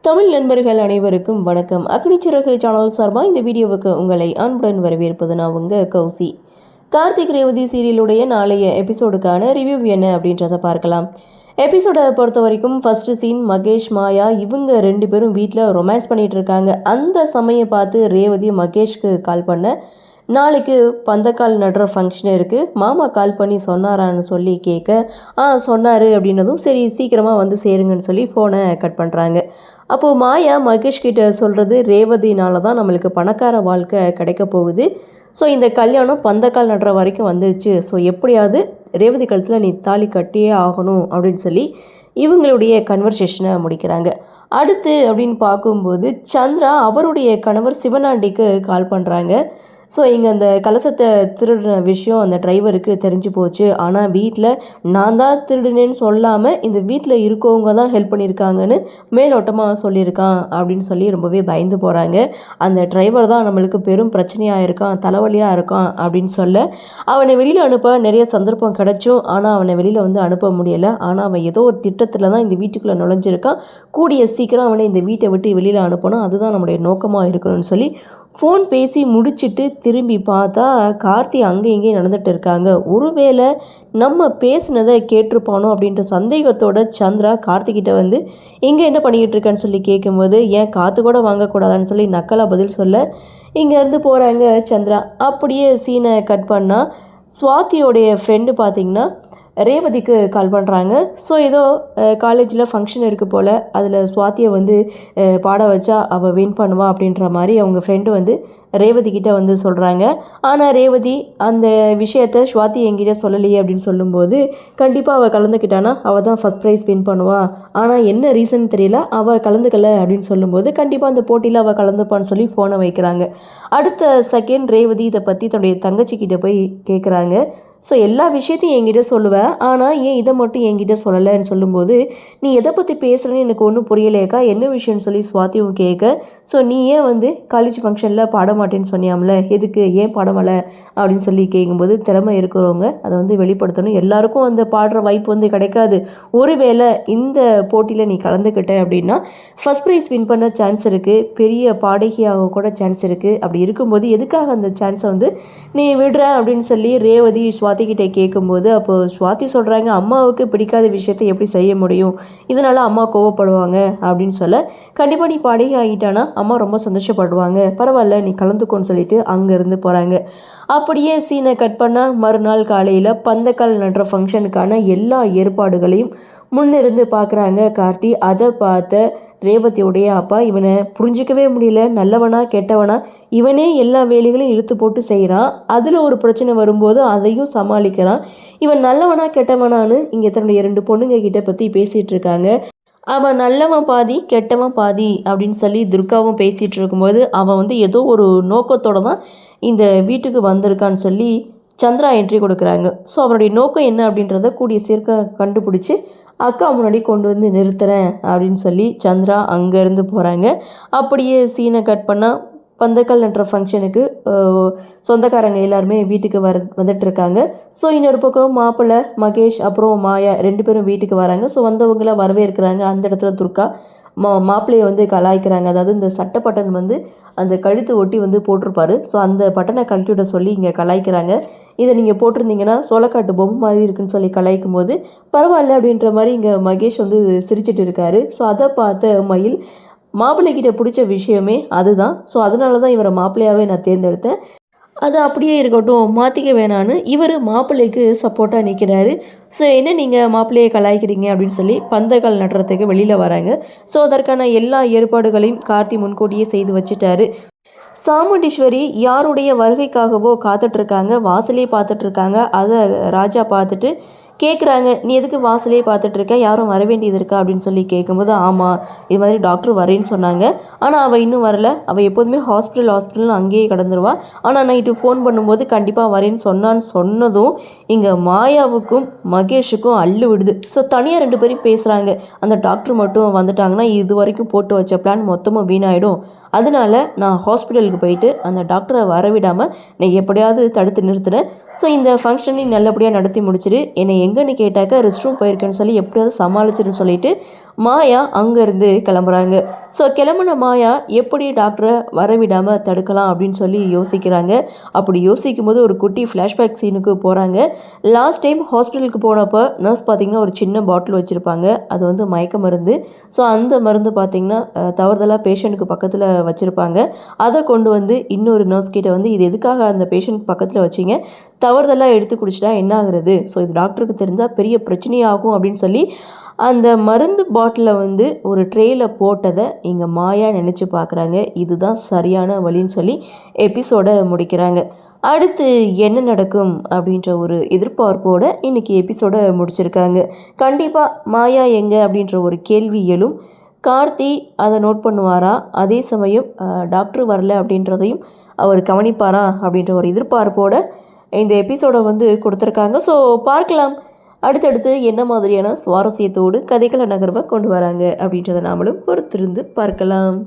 தமிழ் நண்பர்கள் அனைவருக்கும் வணக்கம். அக்னிச்சிறகு சேனல் சார்பாக இந்த வீடியோவுக்கு உங்களை அன்புடன் வரவேற்பது நான் உங்கள் கௌசி. கார்த்திக் ரேவதி சீரியலுடைய நாளைய எபிசோடுக்கான ரிவ்யூ என்ன அப்படின்றத பார்க்கலாம். எபிசோடை பொறுத்த வரைக்கும் ஃபர்ஸ்ட் சீன் மகேஷ் மாயா இவங்க 2 பேரும் வீட்டில் ரொமான்ஸ் பண்ணிகிட்டு இருக்காங்க. அந்த சமயம் பார்த்து ரேவதி மகேஷ்க்கு கால் பண்ண, நாளைக்கு பந்தக்கால் நடுற ஃபங்க்ஷன் இருக்குது, மாமா கால் பண்ணி சொன்னாரான்னு சொல்லி கேட்க, சொன்னார் அப்படின்னதும் சரி சீக்கிரமாக வந்து சேருங்கன்னு சொல்லி ஃபோனை கட் பண்ணுறாங்க. அப்போது மாயா மகேஷ் கிட்ட சொல்கிறது, ரேவதினால தான் நம்மளுக்கு பணக்கார வாழ்க்கை கிடைக்க போகுது. ஸோ இந்த கல்யாணம் பந்தக்கால் நடுற வரைக்கும் வந்துருச்சு. ஸோ எப்படியாவது ரேவதி கழுத்தில் நீ தாலி கட்டியே ஆகணும் அப்படின்னு சொல்லி இவங்களுடைய கன்வர்சேஷனை முடிக்கிறாங்க. அடுத்து அப்படின்னு பார்க்கும்போது சந்திரா அவருடைய கணவர் சிவனாண்டிக்கு கால் பண்ணுறாங்க. ஸோ இங்கே அந்த கலசத்தை திருடின விஷயம் அந்த டிரைவருக்கு தெரிஞ்சு போச்சு. ஆனால் வீட்டில் நான் தான் திருடினேன்னு சொல்லாமல் இந்த வீட்டில் இருக்கவங்க தான் ஹெல்ப் பண்ணியிருக்காங்கன்னு மேலோட்டமாக சொல்லியிருக்கான் அப்படின்னு சொல்லி ரொம்பவே பயந்து போகிறாங்க. அந்த டிரைவர் தான் நம்மளுக்கு பெரும் பிரச்சனையாக இருக்கான், தலைவலியாக இருக்கான் அப்படின்னு சொல்ல, அவனை வெளியில் அனுப்ப நிறைய சந்தர்ப்பம் கிடச்சும் ஆனால் அவனை வெளியில் வந்து அனுப்ப முடியலை. ஆனால் அவன் ஏதோ ஒரு திட்டத்தில் தான் இந்த வீட்டுக்குள்ளே நுழைஞ்சிருக்கான். கூடிய சீக்கிரம் அவனை இந்த வீட்டை விட்டு வெளியில் அனுப்பணும், அதுதான் நம்முடைய நோக்கமாக இருக்கணும்னு சொல்லி ஃபோன் பேசி முடிச்சுட்டு திரும்பி பார்த்தா கார்த்தி அங்கே இங்கேயும் நடந்துகிட்டு இருக்காங்க. ஒருவேளை நம்ம பேசினதை கேட்டிருப்பானோ அப்படின்ற சந்தேகத்தோட சந்திரா கார்த்திகிட்ட வந்து இங்கே என்ன பண்ணிக்கிட்டு இருக்கேன்னு சொல்லி கேட்கும்போது, ஏன் காற்று கூட வாங்கக்கூடாதான்னு சொல்லி நக்கலாக பதில் சொல்ல இங்கேருந்து போகிறாங்க சந்திரா. அப்படியே சீனை கட் பண்ணால் சுவாதியோடைய ஃப்ரெண்டு பார்த்திங்கன்னா ரேவதிக்கு கால் பண்ணுறாங்க. ஸோ ஏதோ காலேஜில் ஃபங்க்ஷன் இருக்குது போல், அதில் சுவாதியை வந்து பாட வச்சா அவள் வின் பண்ணுவா அப்படின்ற மாதிரி அவங்க ஃப்ரெண்டு வந்து ரேவதி கிட்ட வந்து சொல்கிறாங்க. ஆனால் ரேவதி அந்த விஷயத்த சுவாதி என்கிட்ட சொல்லலையே அப்படின்னு சொல்லும்போது, கண்டிப்பாக அவள் கலந்துக்கிட்டானா அவள் தான் ஃபஸ்ட் ப்ரைஸ் வின் பண்ணுவா, ஆனால் என்ன ரீசன் தெரியல அவள் கலந்துக்கலை அப்படின்னு சொல்லும்போது, கண்டிப்பாக அந்த போட்டியில் அவள் கலந்துப்பான்னு சொல்லி ஃபோனை வைக்கிறாங்க. அடுத்த செகண்ட் ரேவதி இதை பற்றி தன்னுடைய தங்கச்சிக்கிட்ட போய் கேட்குறாங்க. ஸோ எல்லா விஷயத்தையும் என்கிட்ட சொல்லுவேன், ஆனால் ஏன் இதை மட்டும் என்கிட்ட சொல்லலைன்னு சொல்லும்போது, நீ எதை பற்றி பேசுகிறேன்னு எனக்கு ஒன்றும் புரியலையக்கா, என்ன விஷயம்னு சொல்லி சுவாதியும் கேட்க, ஸோ நீ ஏன் வந்து காலேஜ் ஃபங்க்ஷனில் பாட மாட்டேன்னு சொன்னியாமல, எதுக்கு ஏன் பாடமலை அப்படின்னு சொல்லி கேட்கும்போது, திறமை இருக்கிறவங்க அதை வந்து வெளிப்படுத்தணும், எல்லாருக்கும் அந்த பாடுற வாய்ப்பு வந்து கிடைக்காது. ஒருவேளை இந்த போட்டியில் நீ கலந்துக்கிட்ட அப்படின்னா ஃபஸ்ட் ப்ரைஸ் வின் பண்ண சான்ஸ் இருக்குது, பெரிய பாடகியாக கூட சான்ஸ் இருக்குது. அப்படி இருக்கும்போது எதுக்காக அந்த சான்ஸை வந்து நீ விடுற அப்படின்னு சொல்லி ரேவதி சுவாதிக்கிட்டே கேட்கும்போது, அப்போது சுவாதி சொல்கிறாங்க, அம்மாவுக்கு பிடிக்காத விஷயத்தை எப்படி செய்ய முடியும், இதனால் அம்மா கோவப்படுவாங்க அப்படின்னு சொல்ல, கண்டிப்பாக நீ பாடகி ஆகிட்டானா அம்மா ரொம்ப சந்தோஷப்படுவாங்க, பரவாயில்ல நீ கலந்துக்கோன்னு சொல்லிட்டு அங்கேருந்து போகிறாங்க. அப்படியே சீனை கட் பண்ணால் மறுநாள் காலையில் பந்தக்கால் நடுற ஃபங்க்ஷனுக்கான எல்லா ஏற்பாடுகளையும் முன்னிருந்து பார்க்குறாங்க கார்த்தி. அதை பார்த்த ரேவதியோடைய அப்பா இவனை புரிஞ்சிக்கவே முடியல, நல்லவனா கெட்டவனா, இவனே எல்லா வேலைகளையும் இழுத்து போட்டு செய்கிறான், அதில் ஒரு பிரச்சனை வரும்போது அதையும் சமாளிக்கிறான், இவன் நல்லவனா கெட்டவனான்னு இங்கே தன்னுடைய 2 பொண்ணுங்க கிட்ட பற்றி பேசிகிட்டு இருக்காங்க. அவன் நல்லவன் பாதி கெட்டவன் பாதி அப்படின்னு சொல்லி துர்காவும் பேசிகிட்டு இருக்கும்போது, அவன் வந்து ஏதோ ஒரு நோக்கத்தோடு தான் இந்த வீட்டுக்கு வந்திருக்கான்னு சொல்லி சந்திரா என்ட்ரி கொடுக்குறாங்க. ஸோ அவனுடைய நோக்கம் என்ன அப்படின்றத கூடிய சீர்க்க கண்டுபிடிச்சி அக்கா முன்னாடி கொண்டு வந்து நிறுத்துறேன் அப்படின்னு சொல்லி சந்திரா அங்கேருந்து போகிறாங்க. அப்படியே சீனை கட் பண்ணால் பந்தக்கால் நடுற ஃபங்க்ஷனுக்கு சொந்தக்காரங்க எல்லாருமே வீட்டுக்கு வந்துட்டுருக்காங்க. ஸோ இன்னொரு பக்கம் மாப்பிள்ளை மகேஷ் அப்புறம் மாயா 2 பேரும் வீட்டுக்கு வராங்க. ஸோ வந்தவங்களாம் வரவேற்கிறாங்க. அந்த இடத்துல துர்கா மாப்பிள்ளையை வந்து கலாய்க்கிறாங்க. அதாவது இந்த சட்டை பட்டன் வந்து அந்த கழுத்து ஒட்டி வந்து போட்டிருப்பாரு, ஸோ அந்த பட்டனை கழட்டி விட சொல்லி இங்கே கலாய்க்கிறாங்க. இதை நீங்கள் போட்டிருந்தீங்கன்னா சோளக்காட்டு பொம்மை மாதிரி இருக்குன்னு சொல்லி கலாய்க்கும் போது, பரவாயில்ல அப்படின்ற மாதிரி இங்கே மகேஷ் வந்து சிரிச்சிட்டு இருக்காரு. ஸோ அதை பார்த்த மயில், மாப்பிள்ளைக்கிட்ட பிடிச்ச விஷயமே அதுதான், ஸோ அதனால தான் இவரை மாப்பிள்ளையாகவே நான் தேர்ந்தெடுத்தேன், அது அப்படியே இருக்கட்டும் மாற்றிக்க வேணான்னு இவர் மாப்பிள்ளைக்கு சப்போர்ட்டாக நிற்கிறாரு. ஸோ என்ன நீங்கள் மாப்பிள்ளையை கலாய்க்கிறீங்க அப்படின்னு சொல்லி பந்தக்கால் நடுறதுக்கு வெளியில் வராங்க. ஸோ அதற்கான எல்லா ஏற்பாடுகளையும் கார்த்தி முன்கூட்டியே செய்து வச்சுட்டாரு. சாமுண்டீஸ்வரி யாருடைய வருகைக்காகவோ காத்துட்ருக்காங்க, வாசலே பார்த்துட்ருக்காங்க. அதை ராஜா பார்த்துட்டு கேட்குறாங்க, நீ எதுக்கு வாசலே பார்த்துட்ருக்க, யாரும் வர வேண்டியது இருக்கா அப்படின்னு சொல்லி கேட்கும்போது, ஆமாம் இது மாதிரி டாக்டர் வரேன்னு சொன்னாங்க, ஆனால் அவள் இன்னும் வரல, அவள் எப்போதுமே ஹாஸ்பிட்டல்னு அங்கேயே கடந்துருவா, ஆனால் நைட்டு ஃபோன் பண்ணும்போது கண்டிப்பாக வரேன்னு சொன்னதும் இங்கே மாயாவுக்கும் மகேஷுக்கும் அள்ளு விடுது. ஸோ தனியாக 2 பேரும் பேசுகிறாங்க. அந்த டாக்டர் மட்டும் வந்துட்டாங்கன்னா இது வரைக்கும் போட்டு வச்ச பிளான் மொத்தமாக வீணாயிடும், அதனால நான் ஹாஸ்பிட்டலுக்கு போயிட்டு அந்த டாக்டரை வரவிடாமல் நான் எப்படியாவது தடுத்து நிறுத்துறேன். ஸோ இந்த ஃபங்க்ஷனையும் நல்லபடியாக நடத்தி முடிச்சிரு, என்னை எங்கேன்னு கேட்டாக்க ரெஸ்ட் ரூம் போயிருக்கேன்னு சொல்லி எப்படியாவது சமாளிச்சிருன்னு சொல்லிட்டு மாயா அங்கேருந்து கிளம்புறாங்க. ஸோ கிளம்புன மாயா எப்படி டாக்டரை வரவிடாமல் தடுக்கலாம் அப்படின்னு சொல்லி யோசிக்கிறாங்க. அப்படி யோசிக்கும் போது ஒரு குட்டி ஃப்ளாஷ்பேக் சீனுக்கு போகிறாங்க. லாஸ்ட் டைம் ஹாஸ்பிட்டலுக்கு போனப்போ நர்ஸ் பார்த்திங்கன்னா ஒரு சின்ன பாட்டில் வச்சுருப்பாங்க. அது வந்து மயக்க மருந்து. ஸோ அந்த மருந்து பார்த்திங்கன்னா தவறுதலாக பேஷண்ட்டுக்கு பக்கத்தில் வச்சுருப்பாங்க. அதை கொண்டு வந்து இன்னொரு நர்ஸ் கிட்ட வந்து இது எதுக்காக அந்த பேஷண்ட் பக்கத்தில் வச்சிங்க, தவறுதலாக எடுத்து குடிச்சிட்டா என்ன ஆகுறது, ஸோ இது டாக்டருக்கு தெரிஞ்சால் பெரிய பிரச்சனையாகும் அப்படின்னு சொல்லி அந்த மருந்து பாட்டிலை வந்து ஒரு ட்ரேயில் போட்டதை இங்கே மாயா நினச்சி பார்க்குறாங்க. இதுதான் சரியான வழின்னு சொல்லி எபிசோடை முடிக்கிறாங்க. அடுத்து என்ன நடக்கும் அப்படின்ற ஒரு எதிர்பார்ப்போடு இன்றைக்கி எபிசோடை முடிச்சிருக்காங்க. கண்டிப்பாக மாயா எங்கே அப்படின்ற ஒரு கேள்வி எழும். கார்த்தி அதை நோட் பண்ணுவாரா, அதே சமயம் டாக்டர் வரல அப்படின்றதையும் அவர் கவனிப்பாரா அப்படின்ற ஒரு எதிர்பார்ப்போடு இந்த எபிசோடை வந்து கொடுத்துருக்காங்க. ஸோ பார்க்கலாம் அடுத்தடுத்து என்ன மாதிரியான சுவாரஸ்யத்தோடு கதைகளை நகர்வை கொண்டு வராங்க அப்படின்றத நாமளும் பொறுத்திருந்து பார்க்கலாம்.